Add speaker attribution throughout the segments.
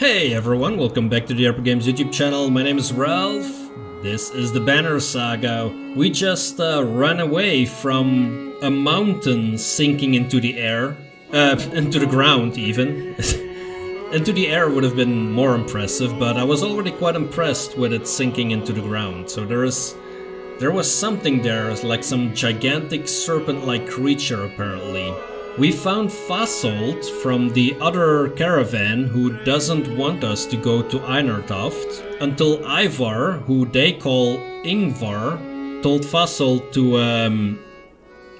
Speaker 1: Hey everyone, welcome back to the RPG Games YouTube channel. My name is Ralph. This is the Banner Saga. We just ran away from a mountain sinking into the air. Into the ground even. Into the air would have been more impressive, but I was already quite impressed with it sinking into the ground. So there was something there, like some gigantic serpent-like creature apparently. We found Fasolt from the other caravan who doesn't want us to go to Einartoft until Ivar, who they call Ingvar, told Fasolt to,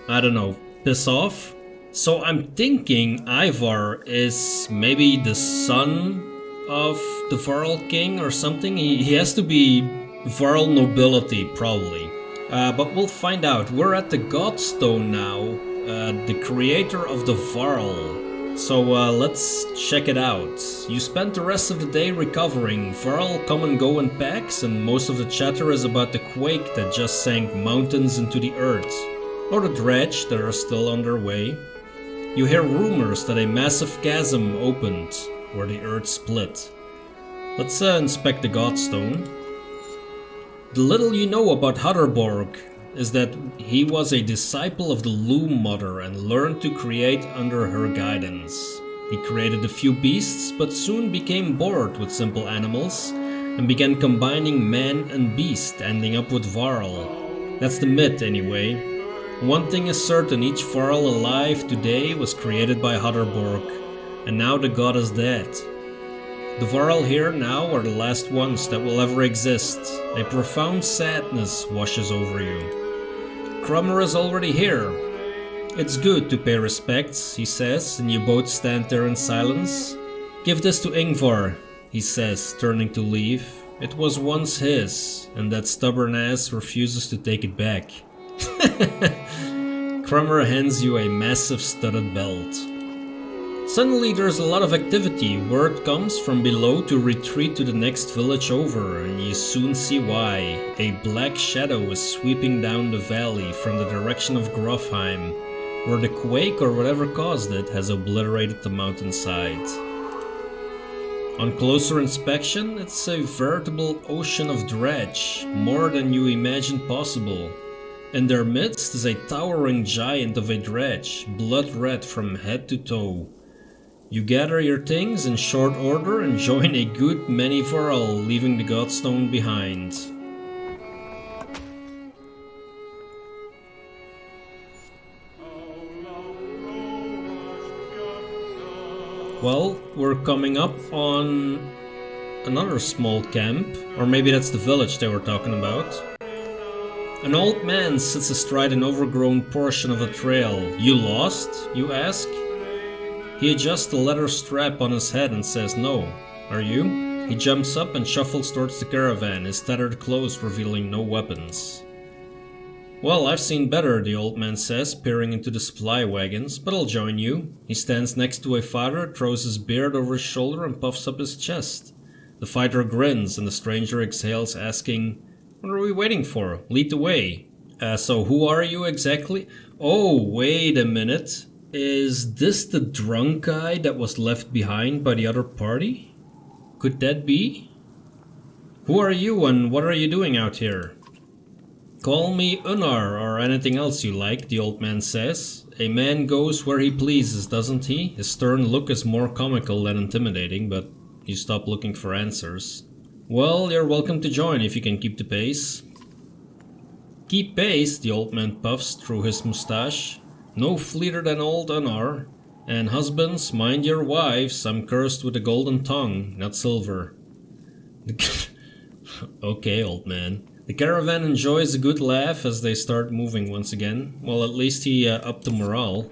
Speaker 1: I don't know, piss off. So I'm thinking Ivar is maybe the son of the Varl King or something. He has to be Varl nobility, probably. But we'll find out. We're at the Godstone now. The creator of the Varl. So let's check it out. You spent the rest of the day recovering. Varl come and go in packs, and most of the chatter is about the quake that just sank mountains into the earth. Or the dredge that are still underway. You hear rumors that a massive chasm opened where the earth split. Let's inspect the Godstone. The little you know about Hadrborg is that he was a disciple of the Loom Mother and learned to create under her guidance. He created a few beasts, but soon became bored with simple animals and began combining man and beast, ending up with Varl. That's the myth anyway. One thing is certain, each Varl alive today was created by Hadrborg, and now the god is dead. The Varl here now are the last ones that will ever exist. A profound sadness washes over you. Krumr is already here. It's good to pay respects, he says, and you both stand there in silence. Give this to Ingvar, he says, turning to leave. It was once his, and that stubborn ass refuses to take it back. Krumr hands you a massive studded belt. Suddenly there's a lot of activity. Word comes from below to retreat to the next village over, and you soon see why. A black shadow is sweeping down the valley from the direction of Grofheim, where the quake or whatever caused it has obliterated the mountainside. On closer inspection, it's a veritable ocean of dredge, more than you imagined possible. In their midst is a towering giant of a dredge, blood red from head to toe. You gather your things in short order and join a good many Varl, leaving the Godstone behind. Well, we're coming up on another small camp, or maybe that's the village they were talking about. An old man sits astride an overgrown portion of the trail. You lost, you ask? He adjusts the leather strap on his head and says no. Are you? He jumps up and shuffles towards the caravan, his tattered clothes revealing no weapons. Well, I've seen better, the old man says, peering into the supply wagons, but I'll join you. He stands next to a fighter, throws his beard over his shoulder and puffs up his chest. The fighter grins and the stranger exhales, asking, "What are we waiting for? Lead the way." So who are you exactly? Oh, wait a minute. Is this the drunk guy that was left behind by the other party? Could that be? Who are you and what are you doing out here? Call me Unnar or anything else you like, the old man says. A man goes where he pleases, doesn't he? His stern look is more comical than intimidating, but you stop looking for answers. Well, you're welcome to join if you can keep the pace. Keep pace, the old man puffs through his mustache. No fleeter than old Unnar. And husbands, mind your wives, I'm cursed with a golden tongue, not silver. Okay, old man. The caravan enjoys a good laugh as they start moving once again. Well, at least he upped the morale.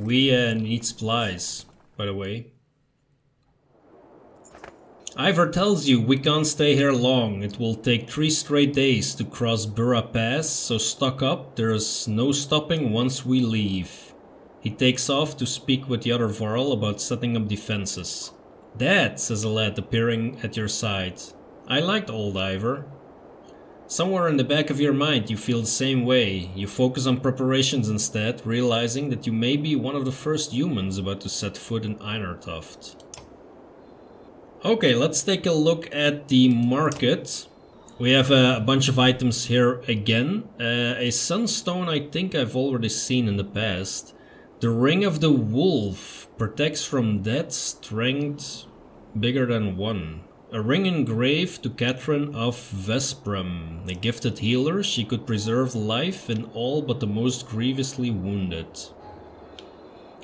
Speaker 1: We need supplies, by the way. Ivar tells you we can't stay here long. It will take 3 straight days to cross Burra Pass, so stock up. There's no stopping once we leave. He takes off to speak with the other Varl about setting up defenses. Dad, says a lad appearing at your side. I liked old Ivar. Somewhere in the back of your mind you feel the same way. You focus on preparations instead, realizing that you may be one of the first humans about to set foot in Einartoft. Okay, let's take a look at the market. We have a bunch of items here again. A sunstone I think I've already seen in the past. The Ring of the Wolf protects from death, strength bigger than 1. A ring engraved to Catherine of Vesprum. A gifted healer, she could preserve life in all but the most grievously wounded.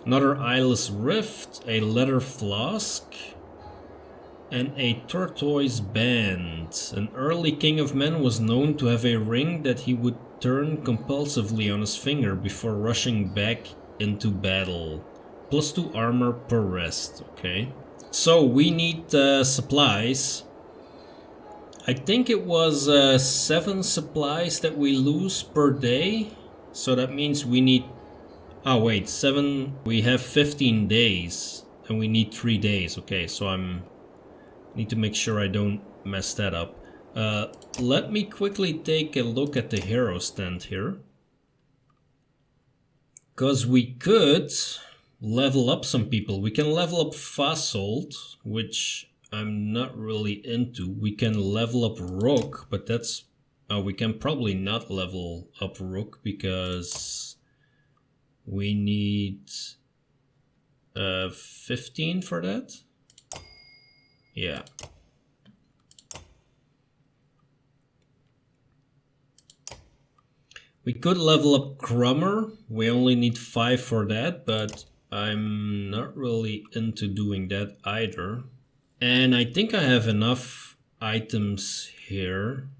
Speaker 1: Another eyeless rift, a leather flask, and a turquoise band. An early king of men was known to have a ring that he would turn compulsively on his finger before rushing back into battle. +2 armor per rest, okay. So we need supplies. I think it was 7 supplies that we lose per day. So that means we need... Oh wait, 7... We have 15 days. And we need 3 days. Okay, so need to make sure I don't mess that up. Let me quickly take a look at the hero stand here. Because we could level up some people. We can level up Fasold, which I'm not really into. We can level up Rook, but that's... we can probably not level up Rook because we need 15 for that. Yeah. We could level up Crummer. We only need 5 for that, but I'm not really into doing that either. And I think I have enough items here.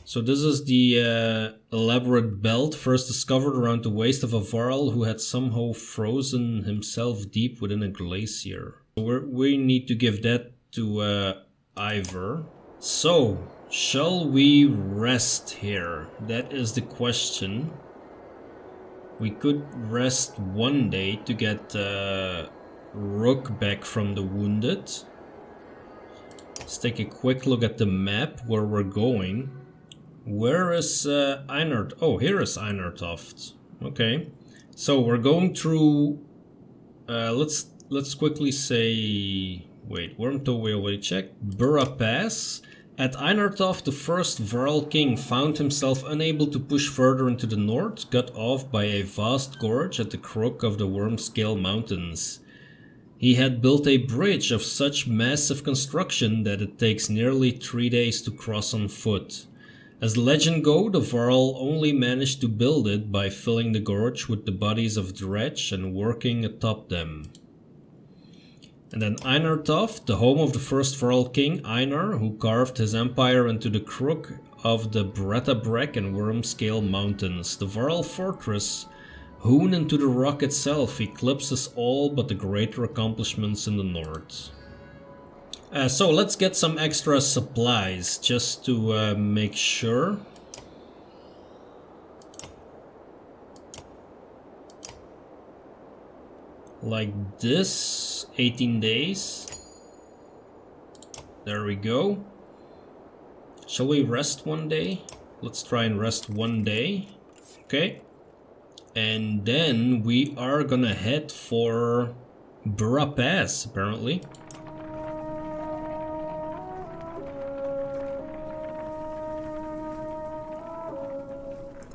Speaker 1: So this is the elaborate belt first discovered around the waist of a Varl who had somehow frozen himself deep within a glacier. We need to give that to Iver. So, shall we rest here? That is the question. We could rest 1 day to get Rook back from the wounded. Let's take a quick look at the map where we're going. Where is Einartoft? Oh, here is Einartoft. Okay. So we're going through... let's quickly say... Wait, Wormtoe we already checked. Burra Pass. At Einartoft, the first Varl King found himself unable to push further into the north, cut off by a vast gorge at the crook of the Wormscale Mountains. He had built a bridge of such massive construction that it takes nearly 3 days to cross on foot. As the legend goes, the Varl only managed to build it by filling the gorge with the bodies of dredge and working atop them. And then Einartoft, the home of the first Varl King, Einar, who carved his empire into the crook of the Brettabrek and Wormscale Mountains. The Varl fortress, hewn into the rock itself, eclipses all but the greater accomplishments in the north. So let's get some extra supplies, just to make sure. Like this, 18 days. There we go. Shall we rest 1 day? Let's try and rest 1 day. Okay. And then we are gonna head for Burra Pass, apparently.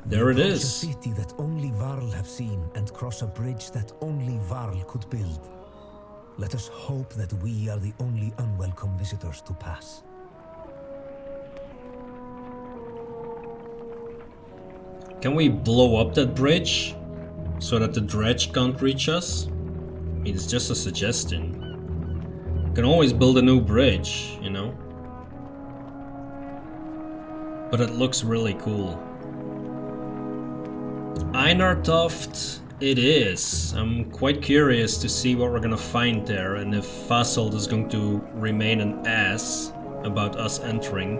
Speaker 1: There it is.
Speaker 2: A city that only Varl have seen and cross a bridge that only Varl could build. Let us hope that we are the only unwelcome visitors to pass.
Speaker 1: Can we blow up that bridge so that the dredge can't reach us? I mean, it's just a suggestion. You can always build a new bridge, you know? But it looks really cool. Einartoft it is. I'm quite curious to see what we're gonna find there and if Fasold is going to remain an ass about us entering.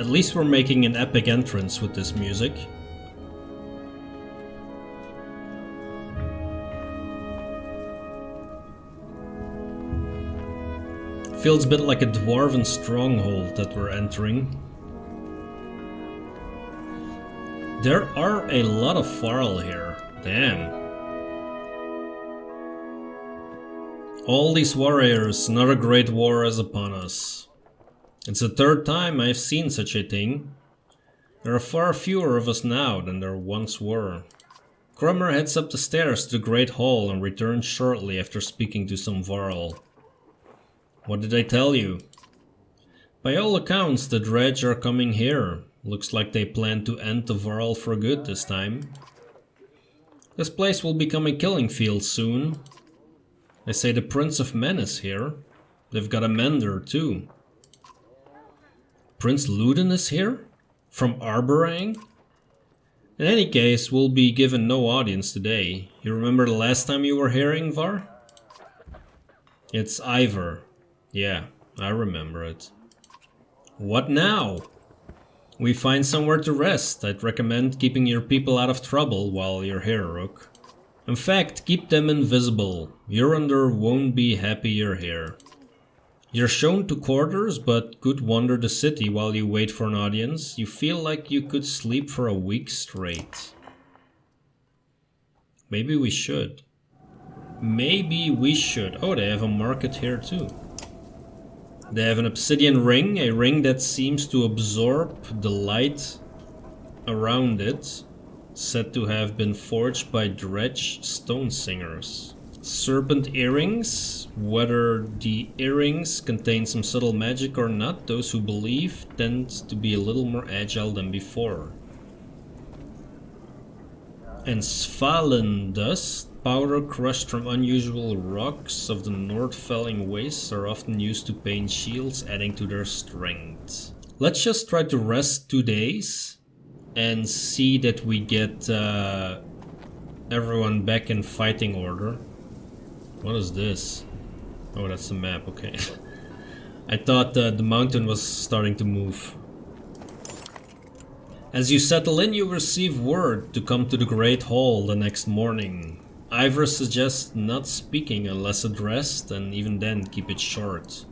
Speaker 1: At least we're making an epic entrance with this music. Feels a bit like a dwarven stronghold that we're entering. There are a lot of Varl here. Damn. All these warriors, another great war is upon us. It's the third time I've seen such a thing. There are far fewer of us now than there once were. Crummer heads up the stairs to the Great Hall and returns shortly after speaking to some Varl. What did I tell you? By all accounts, the Dredge are coming here. Looks like they plan to end the Varl for good this time. This place will become a killing field soon. They say the Prince of Men is here. They've got a Mender too. Prince Ludin is here? From Arborang? In any case, we'll be given no audience today. You remember the last time you were here, Ingvar? It's Iver. Yeah, I remember it. What now? We find somewhere to rest. I'd recommend keeping your people out of trouble while you're here, Rook. In fact, keep them invisible. Jorundr won't be happy you're here. You're shown to quarters, but could wander the city while you wait for an audience. You feel like you could sleep for a week straight. Maybe we should. Maybe we should. Oh, they have a market here too. They have an obsidian ring, a ring that seems to absorb the light around it. Said to have been forged by Dredge StoneSingers. Serpent earrings. Whether the earrings contain some subtle magic or not, those who believe tend to be a little more agile than before. And Svalen dust. Powder crushed from unusual rocks of the Nordfelling wastes are often used to paint shields, adding to their strength. Let's just try to rest 2 days and see that we get everyone back in fighting order. What is this? Oh, that's the map, okay. I thought the mountain was starting to move. As you settle in, you receive word to come to the Great Hall the next morning. Iver suggests not speaking unless addressed, and even then keep it short.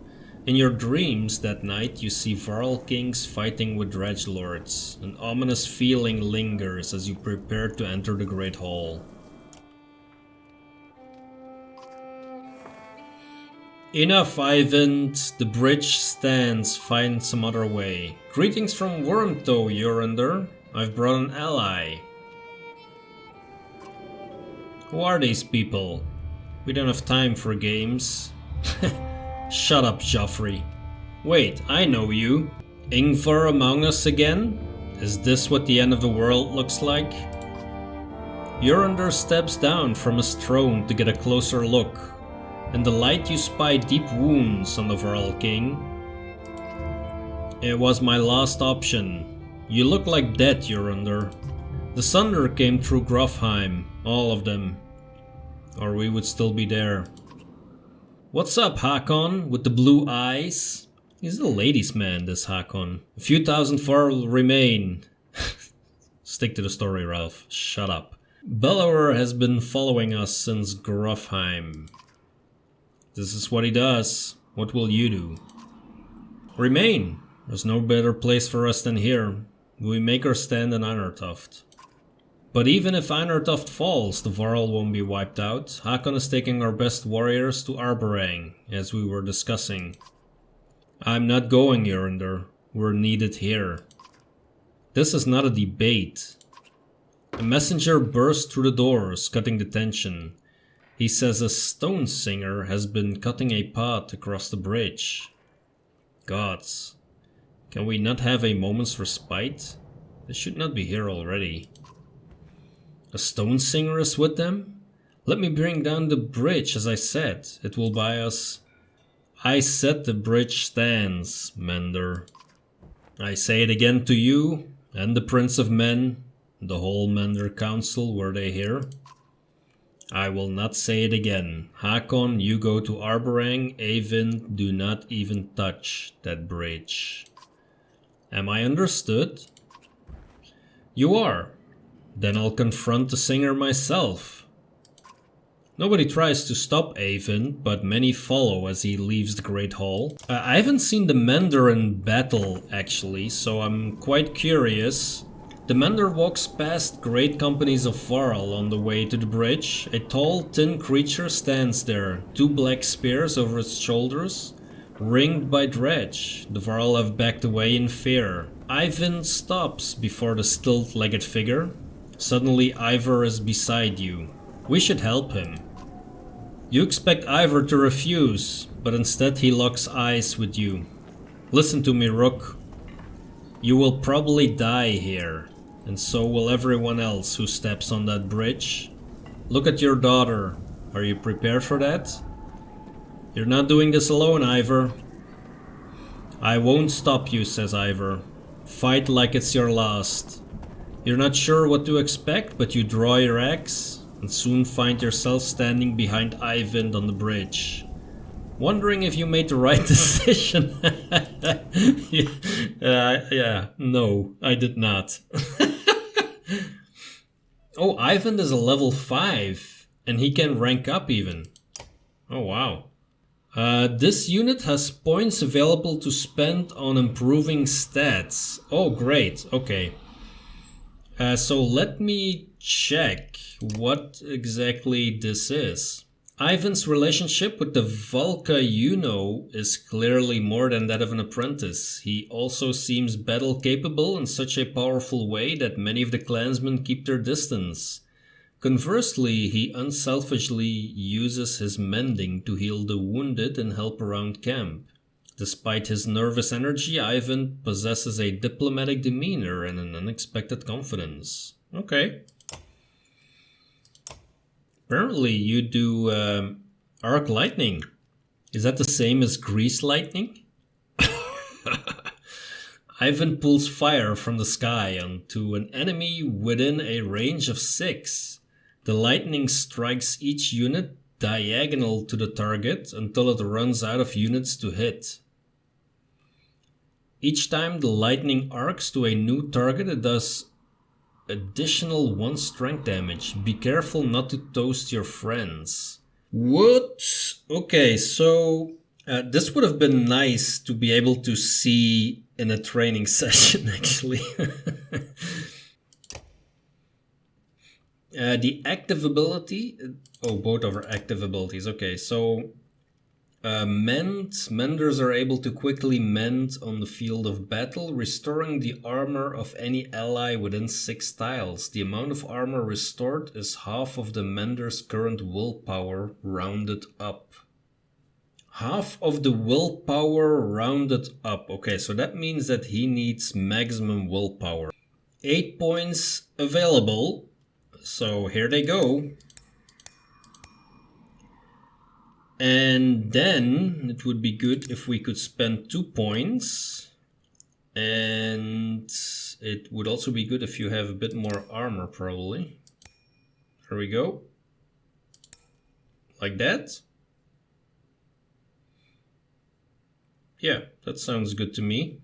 Speaker 1: In your dreams that night, you see Varl Kings fighting with Dredge Lords. An ominous feeling lingers as you prepare to enter the Great Hall. Enough, Eyvind. The bridge stands. Find some other way. Greetings from Wormtoe, Jorundr. I've brought an ally. Who are these people? We don't have time for games. Shut up, Joffrey. Wait, I know you. Ingvar among us again? Is this what the end of the world looks like? Jorundr steps down from his throne to get a closer look. In the light you spy deep wounds on the Varl King. It was my last option. You look like dead, Jorundr. The Sundr came through Grofheim, all of them. Or we would still be there. What's up, Hakon, with the blue eyes? He's a ladies' man, this Hakon. A few thousand Varl remain. Stick to the story, Ralph. Shut up. Bellower has been following us since Grofheim. This is what he does. What will you do? Remain. There's no better place for us than here. We make our stand in Einartoft. But even if Einartoft falls, the Varl won't be wiped out. Hakon is taking our best warriors to Arborang, as we were discussing. I'm not going, Jorundr. We're needed here. This is not a debate. A messenger bursts through the doors, cutting the tension. He says a StoneSinger has been cutting a path across the bridge. Gods, can we not have a moment's respite? They should not be here already. A StoneSinger is with them? Let me bring down the bridge, as I said. It will buy us. I said the bridge stands, Mender. I say it again to you, and the Prince of Men, the whole Mender Council, were they here? I will not say it again. Hakon, you go to Arborang. Eyvind, do not even touch that bridge. Am I understood? You are. Then I'll confront the singer myself. Nobody tries to stop Eyvind, but many follow as he leaves the Great Hall. I haven't seen the Mender in battle, actually, so I'm quite curious. The Mender walks past great companies of Varl on the way to the bridge. A tall, thin creature stands there, 2 black spears over its shoulders, ringed by dredge. The Varl have backed away in fear. Eyvind stops before the stilt-legged figure. Suddenly Iver is beside you. We should help him. You expect Iver to refuse, but instead he locks eyes with you. Listen to me, Rook. You will probably die here, and so will everyone else who steps on that bridge. Look at your daughter. Are you prepared for that? You're not doing this alone, Iver. I won't stop you, says Iver. Fight like it's your last. You're not sure what to expect, but you draw your axe and soon find yourself standing behind Eyvind on the bridge. Wondering if you made the right decision. No, I did not. Oh, Eyvind is a level 5 and he can rank up even. Oh wow. This unit has points available to spend on improving stats. Oh great, okay. So let me check what exactly this is. Eyvind's relationship with the Valka Juno is clearly more than that of an apprentice. He also seems battle capable in such a powerful way that many of the clansmen keep their distance. Conversely, he unselfishly uses his mending to heal the wounded and help around camp. Despite his nervous energy, Eyvind possesses a diplomatic demeanor and an unexpected confidence. Okay. Apparently you do arc lightning. Is that the same as grease lightning? Eyvind pulls fire from the sky onto an enemy within a range of 6. The lightning strikes each unit diagonal to the target until it runs out of units to hit. Each time the lightning arcs to a new target, it does additional 1 strength damage. Be careful not to toast your friends. What? Okay, so this would have been nice to be able to see in a training session, actually. The active ability... Oh, both are active abilities. Okay, so... Menders are able to quickly mend on the field of battle, restoring the armor of any ally within 6 tiles. The amount of armor restored is half of the Mender's current willpower rounded up. Half of the willpower rounded up. Okay, so that means that he needs maximum willpower. 8 points available. So here they go. And then it would be good if we could spend 2 points. And it would also be good if you have a bit more armor, probably. Here we go. Like that. Yeah, that sounds good to me.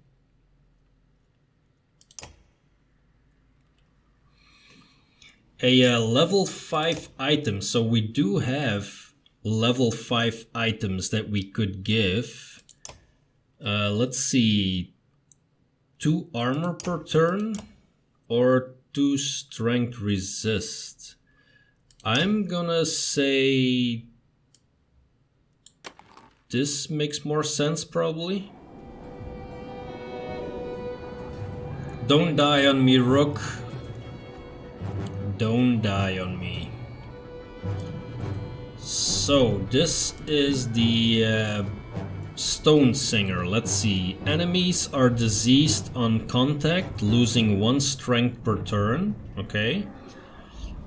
Speaker 1: A level 5 item. So we do have level 5 items that we could give. Let's see. 2 armor per turn or 2 strength resist. I'm gonna say this makes more sense probably. Don't die on me, Rook. Don't die on me. So this is the StoneSinger. Let's see. Enemies are diseased on contact, losing 1 strength per turn. Okay.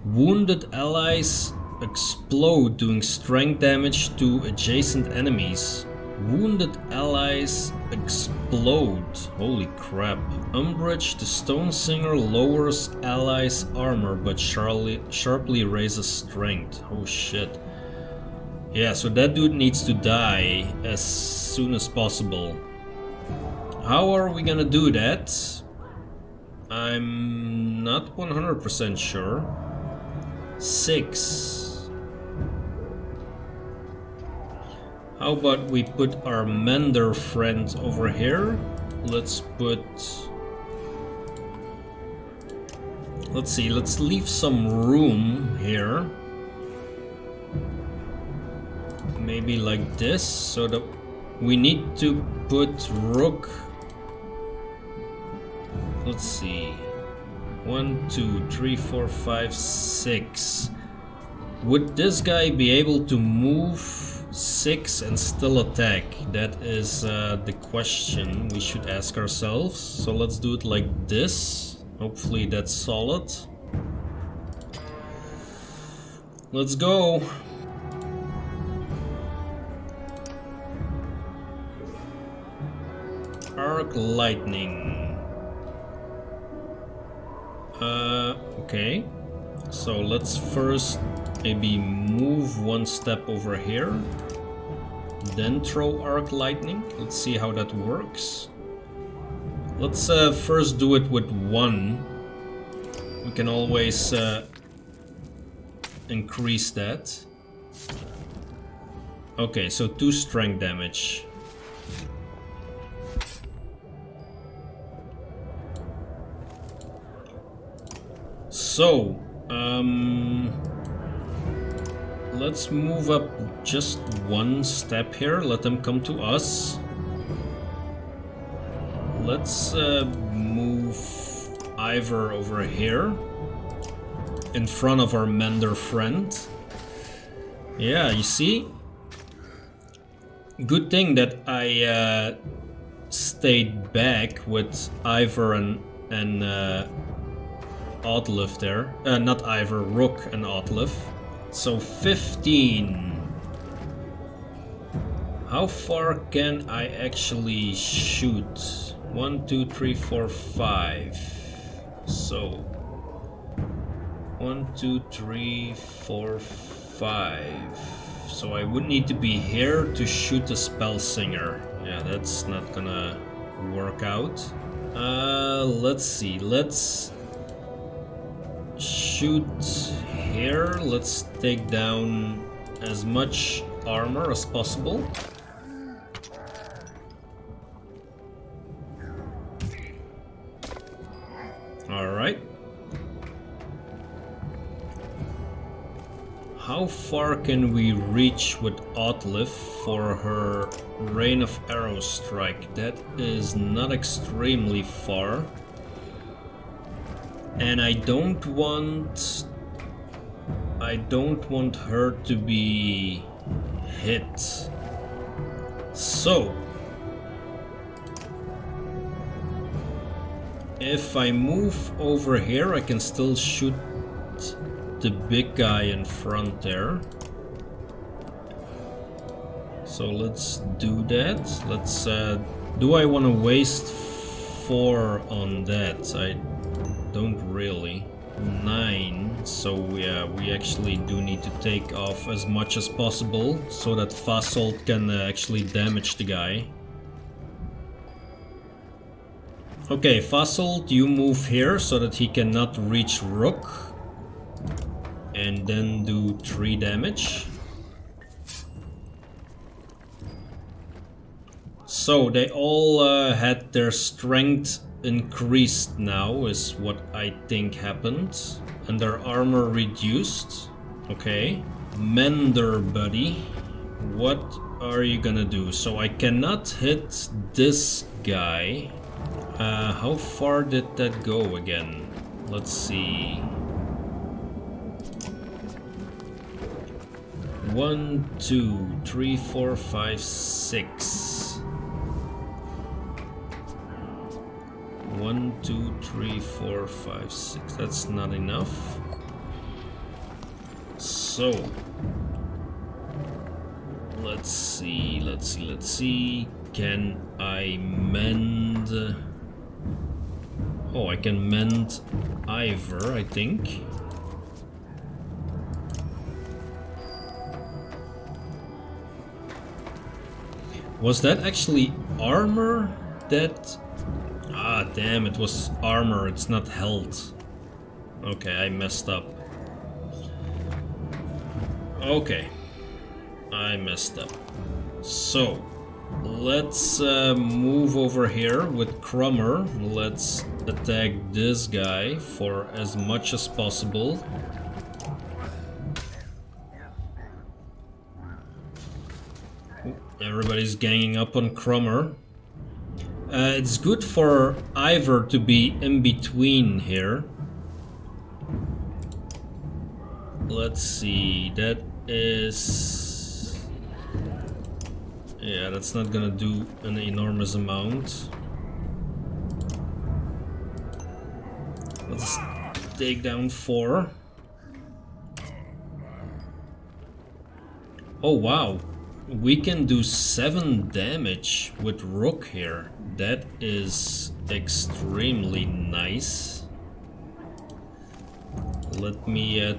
Speaker 1: Wounded allies explode, doing strength damage to adjacent enemies. Wounded allies explode. Holy crap. Umbrage, the StoneSinger lowers allies' armor but sharply raises strength. Oh shit. Yeah, so that dude needs to die as soon as possible. How are we gonna do that? I'm not 100% sure. 6. How about we put our Mender friend over here? Let's put... Let's see, let's leave some room here. Maybe like this, so that we need to put Rook. Let's see. 1, 2, 3, 4, 5, 6. Would this guy be able to move 6 and still attack? That is the question we should ask ourselves. So let's do it like this. Hopefully that's solid. Let's go. Arc lightning. Okay. So let's first maybe move one step over here. Then throw arc lightning. Let's see how that works. Let's first do it with 1. We can always increase that. Okay, so 2 strength damage. So, let's move up just 1 step here. Let them come to us. Let's move Iver over here in front of our Mender friend. Yeah, you see? Good thing that I stayed back with Iver and Oddliff there. Not Iver, Rook and Oddliff. So 15. How far can I actually shoot? 1, 2, 3, 4, 5. So 1, 2, 3, 4, 5. So I would need to be here to shoot a StoneSinger. Yeah, that's not gonna work out. Let's see. Let's shoot here. Let's take down as much armor as possible. Alright. How far can we reach with Oddliff for her Rain of Arrows strike? That is not extremely far. And I don't want her to be hit. So if I move over here, I can still shoot the big guy in front there. So let's do that. Let's do I want to waste 4 on that? I don't really. 9. So yeah, we actually do need to take off as much as possible so that Fasolt can actually damage the guy. Okay, Fasolt, you move here so that he cannot reach Rook. And then do 3 damage. So they all had their strength increased now, is what I think happened. And their armor reduced. Okay. Mender, buddy. What are you gonna do? So I cannot hit this guy. How far did that go again? Let's see. 1, 2, 3, 4, 5, 6. 1, 2, 3, 4, 5, 6. That's not enough. So let's see. Can I mend? Oh, I can mend Iver, I think. Was that actually armor? that... Ah, damn, it was armor, it's not health. Okay, I messed up. Okay, I messed up. So, let's move over here with Crummer. Let's attack this guy for as much as possible. Everybody's ganging up on Crummer. It's good for Iver to be in between here. Let's see, that is... Yeah, that's not gonna do an enormous amount. Let's take down 4. Oh wow, we can do 7 damage with Rook here. That is extremely nice. Let me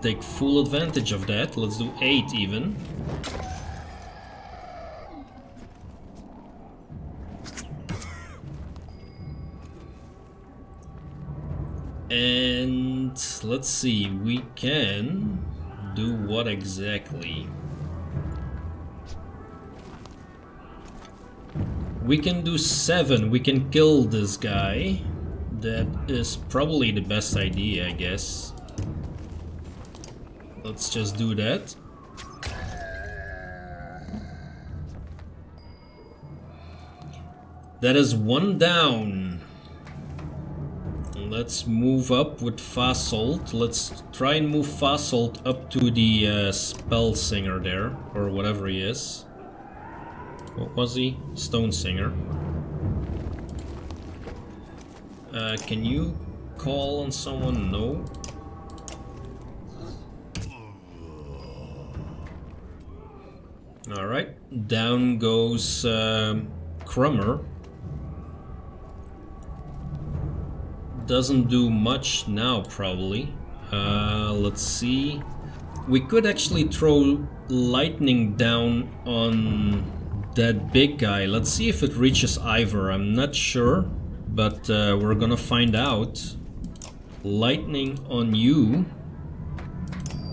Speaker 1: take full advantage of that. Let's do 8 even. And let's see, we can do what exactly? We can do 7, we can kill this guy. That is probably the best idea, I guess. Let's just do that. That is 1 down. Let's move up with Fasolt. Let's try and move Fasolt up to the StoneSinger there, or whatever he is. What was he? StoneSinger. Can you call on someone? No. Alright, down goes Crummer. Doesn't do much now, probably. Let's see. We could actually throw lightning down on that big guy. Let's see if it reaches Iver. I'm not sure, but we're gonna find out. Lightning on you.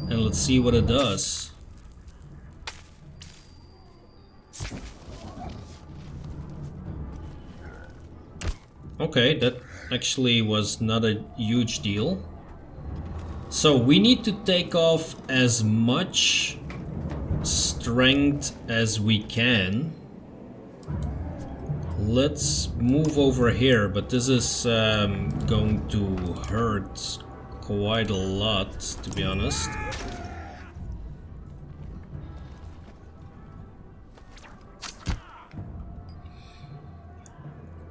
Speaker 1: And let's see what it does. Okay, that actually was not a huge deal. So we need to take off as much strength as we can. Let's move over here, but this is going to hurt quite a lot, to be honest.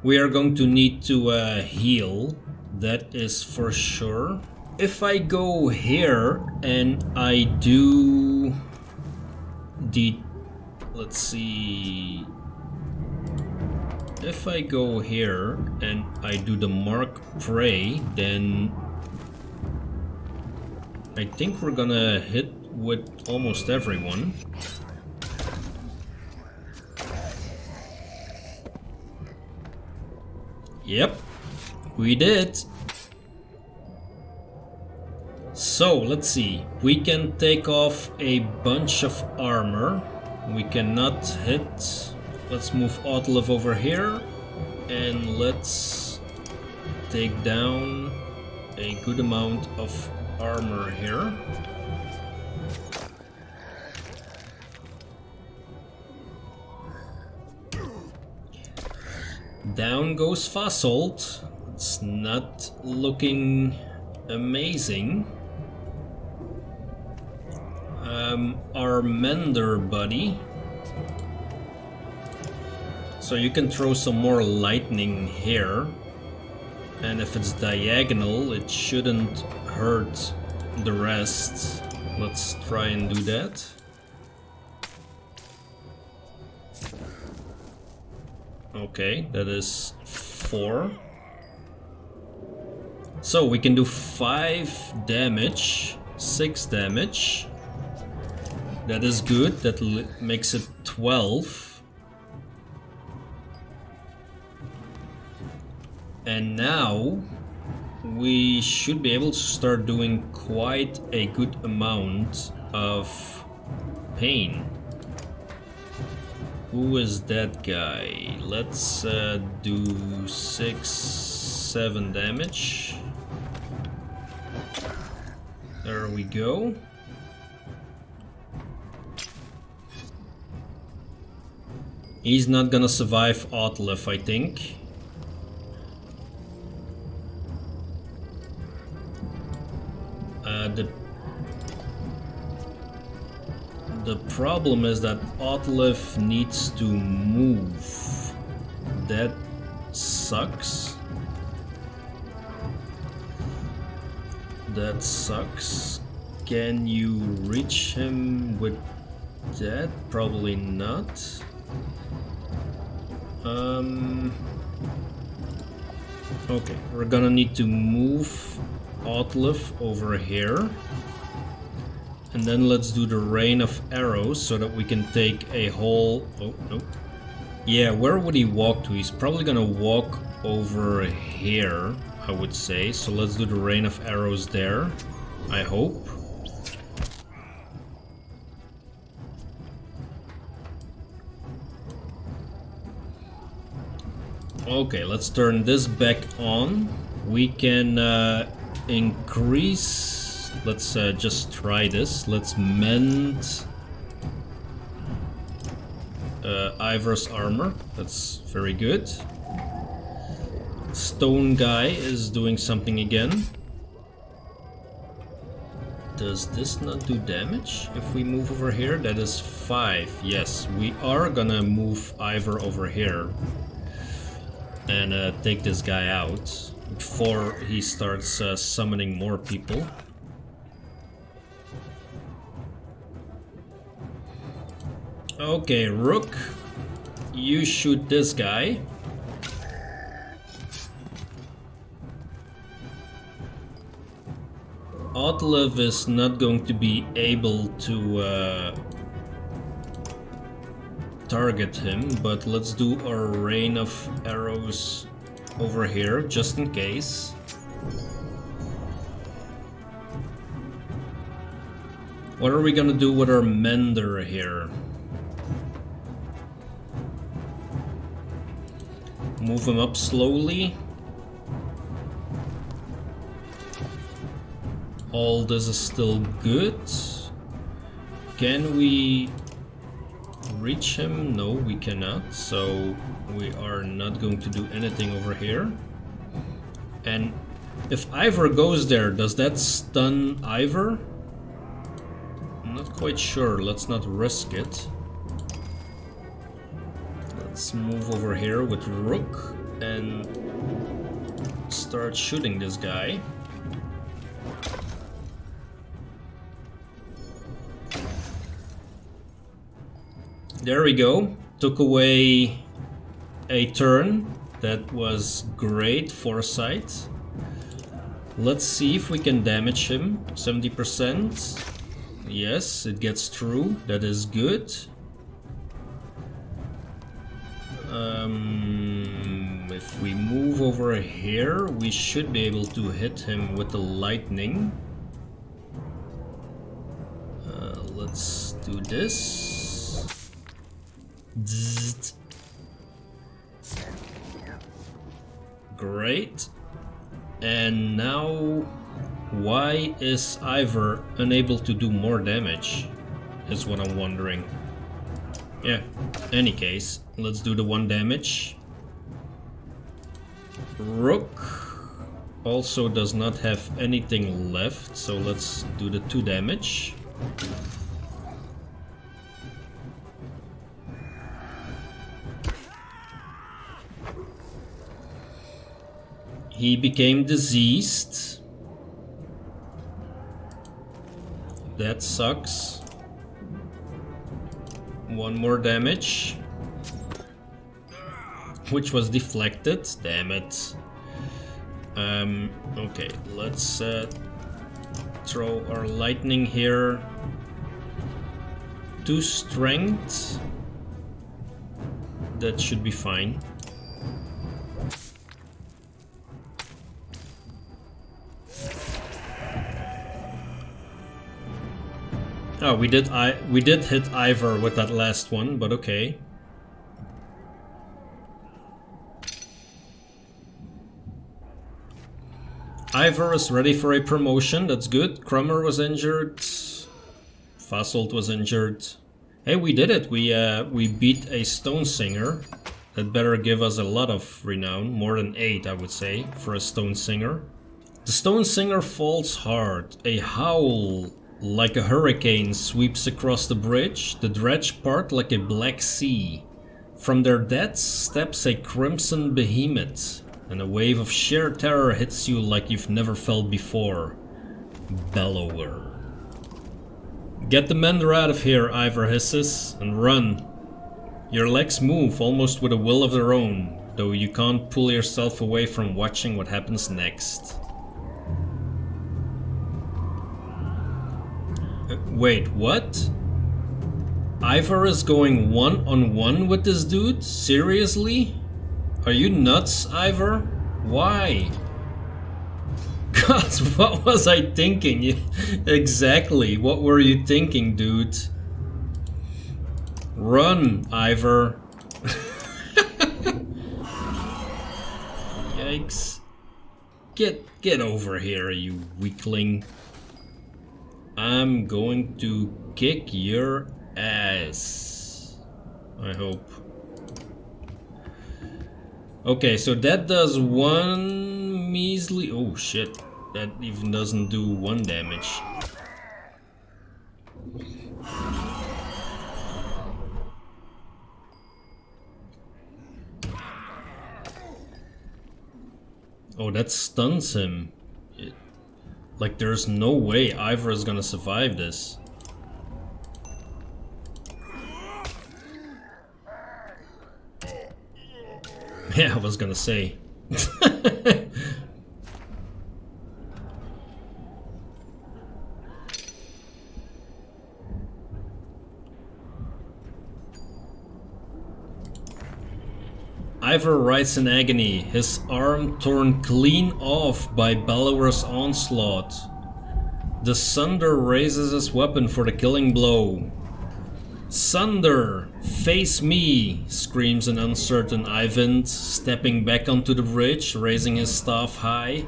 Speaker 1: We are going to need to heal, that is for sure. If I go here and I do the... let's see... If I go here and I do the Mark Prey, then I think we're gonna hit with almost everyone. Yep, we did. So, let's see. We can take off a bunch of armor. We cannot hit. Let's move Outlive over here. And let's take down a good amount of armor here. Down goes Fasolt. It's not looking amazing. Our Mender buddy. So you can throw some more lightning here. And if it's diagonal, it shouldn't hurt the rest. Let's try and do that. Okay, that is 4. So we can do 5 damage, 6 damage. That is good, that makes it 12. And now we should be able to start doing quite a good amount of pain. Who is that guy? Let's do 6-7 damage. There we go. He's not gonna survive Otlef, I think. The problem is that Otlef needs to move. That sucks. That sucks. Can you reach him with that? Probably not. Okay, we're gonna need to move Otlef over here. And then let's do the rain of arrows so that we can take a whole... Oh, no. Yeah, where would he walk to? He's probably gonna walk over here, I would say. So let's do the rain of arrows there, I hope. Okay, let's turn this back on. We can increase... Let's just try this. Let's mend Ivor's armor. That's very good. Stone guy is doing something again. Does this not do damage if we move over here? That is 5. Yes, we are gonna move Ivor over here and take this guy out before he starts summoning more people. Okay, Rook, you shoot this guy. Otlef is not going to be able to target him, but let's do our rain of arrows over here, just in case. What are we gonna do with our Mender here? Move him up slowly. All this is still good. Can we reach him? No, we cannot. So we are not going to do anything over here. And if Ivor goes there, does that stun Ivor? I'm not quite sure. Let's not risk it. Let's move over here with Rook and start shooting this guy. There we go. Took away a turn. That was great foresight. Let's see if we can damage him. 70%. Yes, it gets through. That is good. If we move over here, we should be able to hit him with the lightning. Let's do this. Zzzt. Great. And now, why is Ivor unable to do more damage? Is what I'm wondering. Yeah, any case, let's do the 1 damage. Rook also does not have anything left, so let's do the 2 damage. He became diseased. That sucks. 1 more damage. Which was deflected. Damn it. Okay, let's throw our lightning here. 2 strength. That should be fine. Oh, we did hit Iver with that last one, but okay. Iver is ready for a promotion, that's good. Crummer was injured. Fasolt was injured. Hey, we did it. We beat a StoneSinger. That better give us a lot of renown. More than 8, I would say, for a StoneSinger. The StoneSinger falls hard. A howl like a hurricane sweeps across the bridge. The dredge part like a black sea. From their depths steps a crimson behemoth. And a wave of sheer terror hits you like you've never felt before. Bellower. Get the Mender out of here, Iver hisses, and run. Your legs move almost with a will of their own, though you can't pull yourself away from watching what happens next. Wait, what? Iver is going one-on-one with this dude? Seriously? Are you nuts, Iver? Why? God, what was I thinking? Exactly, what were you thinking, dude? Run, Iver. Yikes. Get over here, you weakling. I'm going to kick your ass. I hope. Okay, so that does one measly... Oh shit, that even doesn't do 1 damage. Oh, that stuns him. Like, there's no way Iver is gonna survive this. Yeah, I was gonna say. Iver writes in agony, his arm torn clean off by Bellower's onslaught. The Sundr raises his weapon for the killing blow. Sundr, face me, screams an uncertain Eyvind, stepping back onto the bridge, raising his staff high.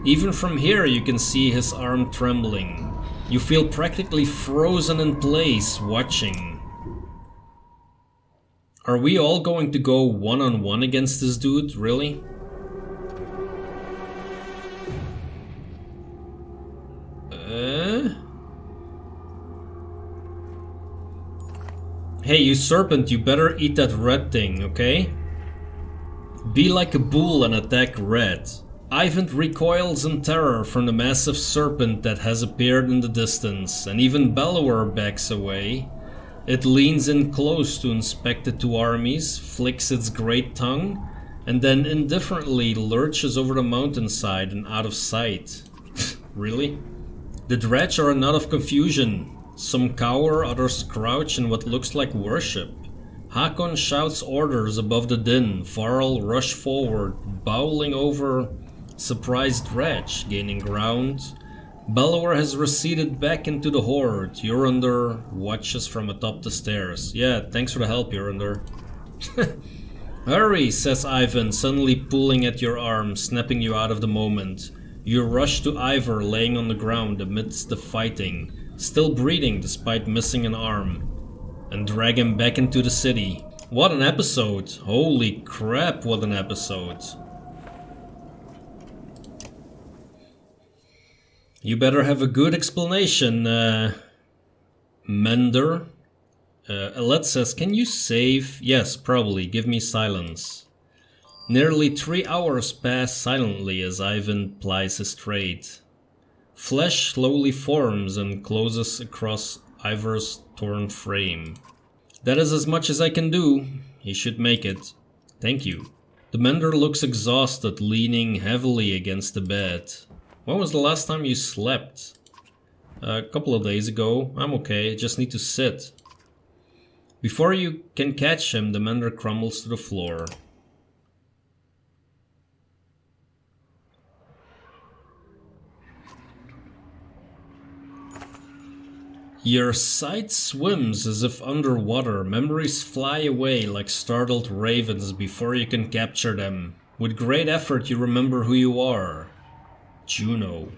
Speaker 1: Even from here you can see his arm trembling. You feel practically frozen in place, watching. Are we all going to go one-on-one against this dude, really? Hey, you Serpent, you better eat that red thing, okay? Be like a bull and attack red. Eyvind recoils in terror from the massive serpent that has appeared in the distance, and even Bellower backs away. It leans in close to inspect the two armies, flicks its great tongue, and then indifferently lurches over the mountainside and out of sight. Really? The dredge are a knot of confusion. Some cower, others crouch in what looks like worship. Hakon shouts orders above the din. Varl rush forward, bowling over surprised dredge, gaining ground. Bellower has receded back into the horde. Jorundr watches from atop the stairs. Yeah, thanks for the help, Jorundr. Hurry, says Eyvind, suddenly pulling at your arm, snapping you out of the moment. You rush to Iver, laying on the ground amidst the fighting, still breathing despite missing an arm, and drag him back into the city. What an episode! Holy crap, what an episode! You better have a good explanation, Mender. Let says, can you save? Yes, probably. Give me silence. Nearly 3 hours pass silently as Eyvind plies his trade. Flesh slowly forms and closes across Iver's torn frame. That is as much as I can do. He should make it. Thank you. The Mender looks exhausted, leaning heavily against the bed. When was the last time you slept? A couple of days ago. I'm okay, just need to sit. Before you can catch him, the Mender crumbles to the floor. Your sight swims as if underwater. Memories fly away like startled ravens before you can capture them. With great effort you remember who you are. Juno.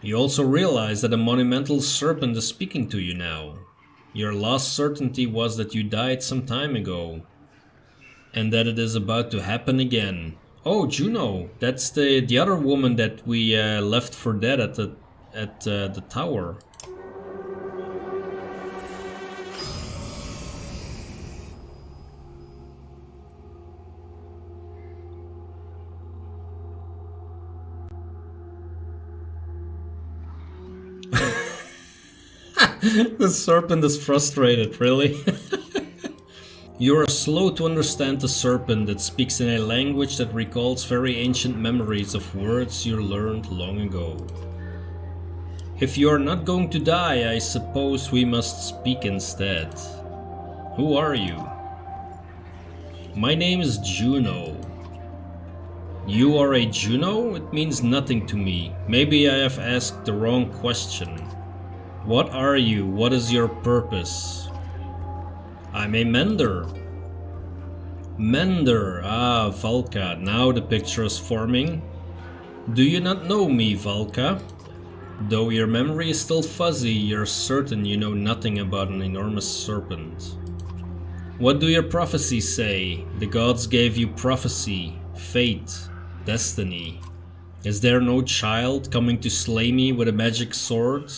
Speaker 1: You also realize that a monumental serpent is speaking to you now. Your last certainty was that you died some time ago. And that it is about to happen again. Oh, Juno. That's the other woman that we left for dead at the tower. The serpent is frustrated, really? You are slow to understand the serpent that speaks in a language that recalls very ancient memories of words you learned long ago. If you are not going to die, I suppose we must speak instead. Who are you? My name is Juno. You are a Juno? It means nothing to me. Maybe I have asked the wrong question. What are you? What is your purpose? I'm a mender. Mender, Valka, now the picture is forming. Do you not know me, Valka? Though your memory is still fuzzy, you're certain you know nothing about an enormous serpent. What do your prophecies say? The gods gave you prophecy, fate, destiny. Is there no child coming to slay me with a magic sword?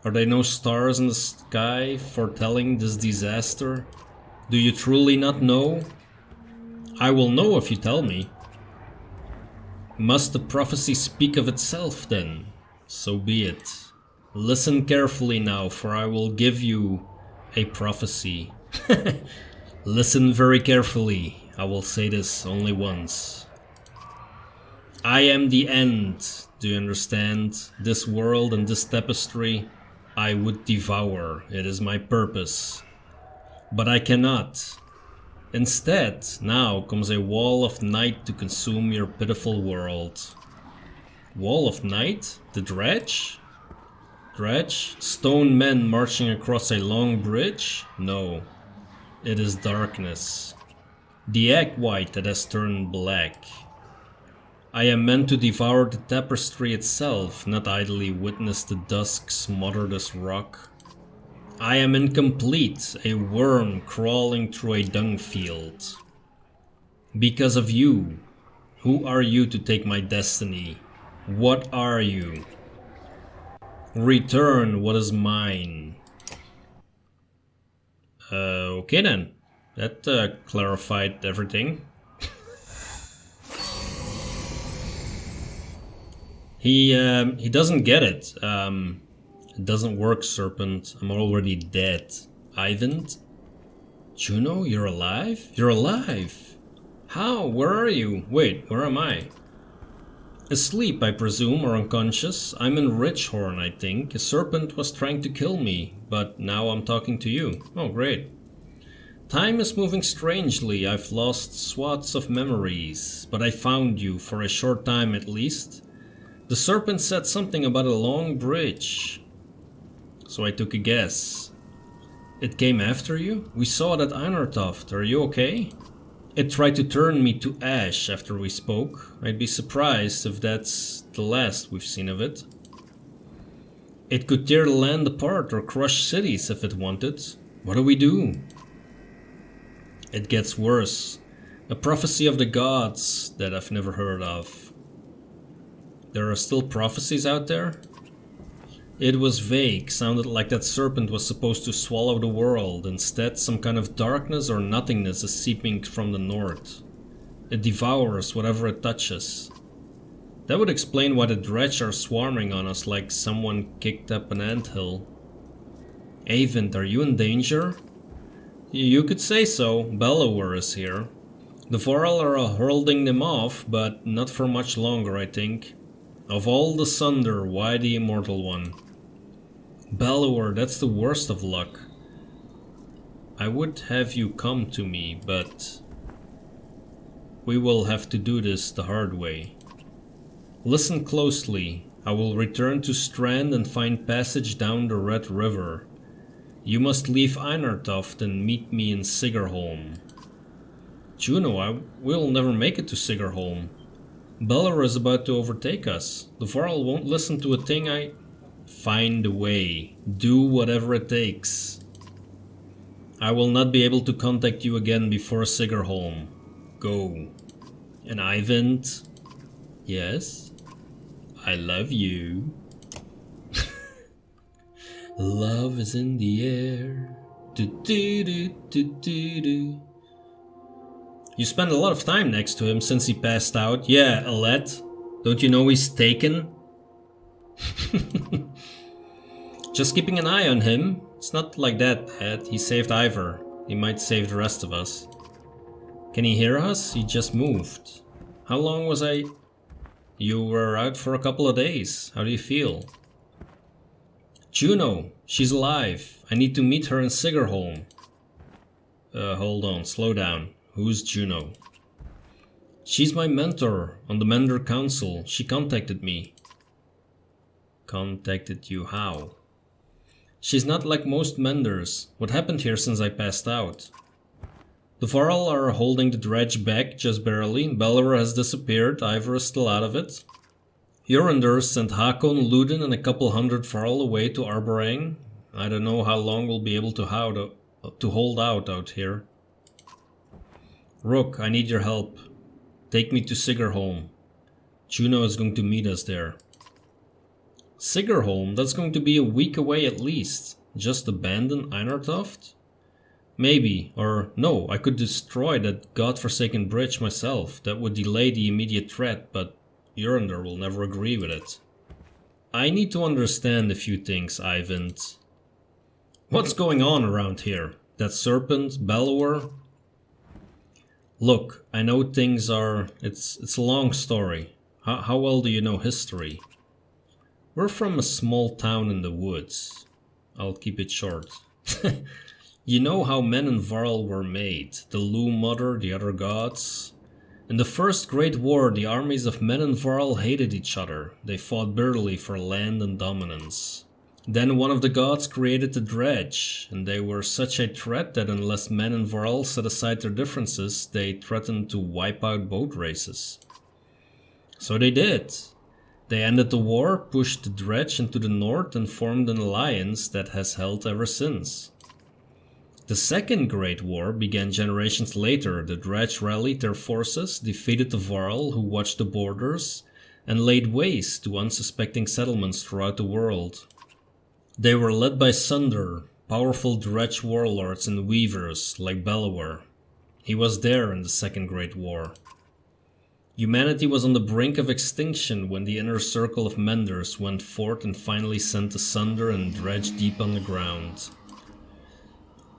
Speaker 1: Are there no stars in the sky foretelling this disaster? Do you truly not know? I will know if you tell me. Must the prophecy speak of itself then? So be it. Listen carefully now, for I will give you a prophecy. Listen very carefully. I will say this only once. I am the end. Do you understand? This world and this tapestry I would devour. It is my purpose. But I cannot. Instead, now comes a wall of night to consume your pitiful world. Wall of night? The dredge? Dredge? Stone men marching across a long bridge? No. It is darkness. The egg white that has turned black. I am meant to devour the tapestry itself, not idly witness the dusk smother this rock. I am incomplete, a worm crawling through a dung field. Because of you. Who are you to take my destiny? What are you? Return what is mine. Okay then. That clarified everything. He doesn't get it. It doesn't work, Serpent. I'm already dead. Eyvind? Juno, you're alive? You're alive! How? Where are you? Wait, where am I? Asleep, I presume, or unconscious. I'm in Richhorn, I think. A serpent was trying to kill me, but now I'm talking to you. Oh, great. Time is moving strangely. I've lost swaths of memories, but I found you, for a short time at least. The serpent said something about a long bridge. So I took a guess. It came after you? We saw it at Einartoft. Are you okay? It tried to turn me to ash after we spoke. I'd be surprised if that's the last we've seen of it. It could tear the land apart or crush cities if it wanted. What do we do? It gets worse. A prophecy of the gods that I've never heard of. There are still prophecies out there? It was vague, sounded like that serpent was supposed to swallow the world. Instead, some kind of darkness or nothingness is seeping from the north. It devours whatever it touches. That would explain why the dredge are swarming on us like someone kicked up an anthill. Eyvind, are you in danger? You could say so. Bellower is here. The Varl are holding them off, but not for much longer, I think. Of all the Sundr, why the immortal one? Bellower, that's the worst of luck. I would have you come to me, but we will have to do this the hard way. Listen closely. I will return to Strand and find passage down the Red River. You must leave Einartoft and meet me in Sigurholm. Juno, I will never make it to Sigurholm. Bellower is about to overtake us. The Varl won't listen to a thing I... Find a way. Do whatever it takes. I will not be able to contact you again before Sigurholm. Go. And Eyvind? Yes? I love you. Love is in the air. Do, do, do, do, do, do. You spent a lot of time next to him since he passed out. Yeah, Let. Don't you know he's taken? Just keeping an eye on him. It's not like that, Ed. He saved Iver. He might save the rest of us. Can he hear us? He just moved. How long was I... You were out for a couple of days. How do you feel? Juno. She's alive. I need to meet her in Sigurholm. Hold on. Slow down. Who's Juno? She's my mentor on the Mender Council. She contacted me. Contacted you how? She's not like most Menders. What happened here since I passed out? The Varl are holding the dredge back just barely. Bellower has disappeared. Iver is still out of it. Jorundr sent Hakon, Ludin and a couple hundred Varl away to Arborang. I don't know how long we'll be able to hold out here. Rook, I need your help. Take me to Sigurholm. Juno is going to meet us there. Sigurholm? That's going to be a week away at least. Just abandon Einartoft? Maybe, or no, I could destroy that godforsaken bridge myself. That would delay the immediate threat, but Jorundr will never agree with it. I need to understand a few things, Eyvind. What's going on around here? That Serpent, Bellower? Look, I know things are... It's a long story. How well do you know history? We're from a small town in the woods. I'll keep it short. You know how men and Varl were made, the Loom Mother, the other gods? In the First Great War, the armies of men and Varl hated each other. They fought bitterly for land and dominance. Then one of the gods created the dredge, and they were such a threat that unless men and Varl set aside their differences, they threatened to wipe out boat races. So they did. They ended the war, pushed the dredge into the north and formed an alliance that has held ever since. The Second Great War began generations later. The dredge rallied their forces, defeated the Varl who watched the borders, and laid waste to unsuspecting settlements throughout the world. They were led by Sundr, powerful dredge warlords and weavers like Bellower. He was there in the Second Great War. Humanity was on the brink of extinction when the inner circle of Menders went forth and finally sent the Sundr and dredge deep on the ground.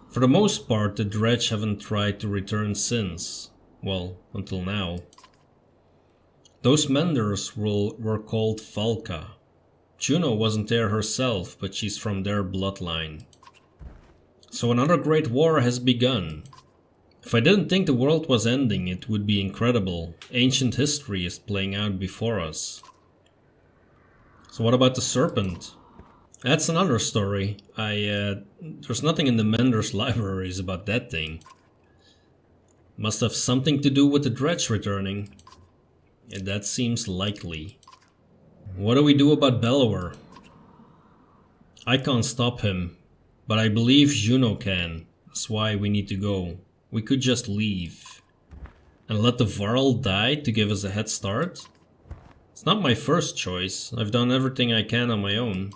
Speaker 1: For the most part, the dredge haven't tried to return since. Well, until now. Those Menders were called Valka. Juno wasn't there herself, but she's from their bloodline. So another great war has begun. If I didn't think the world was ending, it would be incredible. Ancient history is playing out before us. So what about the Serpent? That's another story. There's nothing in the Mender's libraries about that thing. Must have something to do with the dredge returning. And that seems likely. What do we do about Bellower? I can't stop him, but I believe Juno can. That's why we need to go. We could just leave. And let the Varl die to give us a head start? It's not my first choice. I've done everything I can on my own.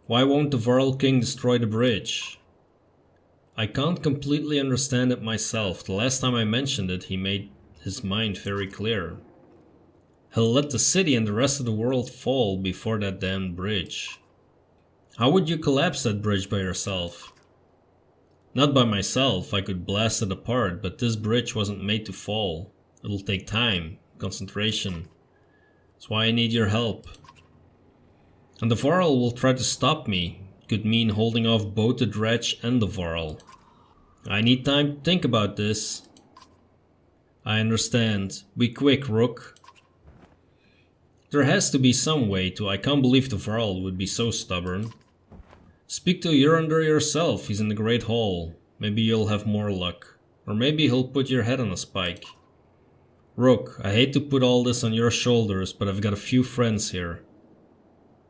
Speaker 1: Why won't the Varl King destroy the bridge? I can't completely understand it myself. The last time I mentioned it, he made his mind very clear. He'll let the city and the rest of the world fall before that damned bridge. How would you collapse that bridge by yourself? Not by myself, I could blast it apart, but this bridge wasn't made to fall. It'll take time, concentration. That's why I need your help. And the Varl will try to stop me. Could mean holding off both the dredge and the Varl. I need time to think about this. I understand. Be quick, Rook. There has to be some way to. I can't believe the Varl would be so stubborn. Speak to Jorundr yourself, he's in the Great Hall. Maybe you'll have more luck. Or maybe he'll put your head on a spike. Rook, I hate to put all this on your shoulders, but I've got a few friends here.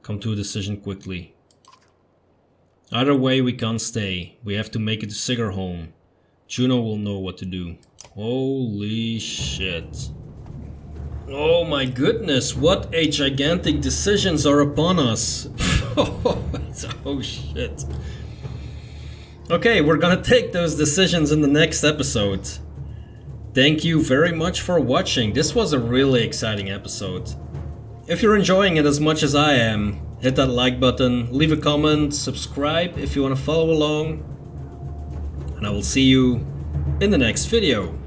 Speaker 1: Come to a decision quickly. Either way we can't stay. We have to make it to Sigurholm. Juno will know what to do. Holy shit. Oh my goodness, what a gigantic decisions are upon us. Oh shit. Okay, we're gonna take those decisions in the next episode. Thank you very much for watching. This was a really exciting episode. If you're enjoying it as much as I am, hit that like button, leave a comment, subscribe if you want to follow along. And I will see you in the next video.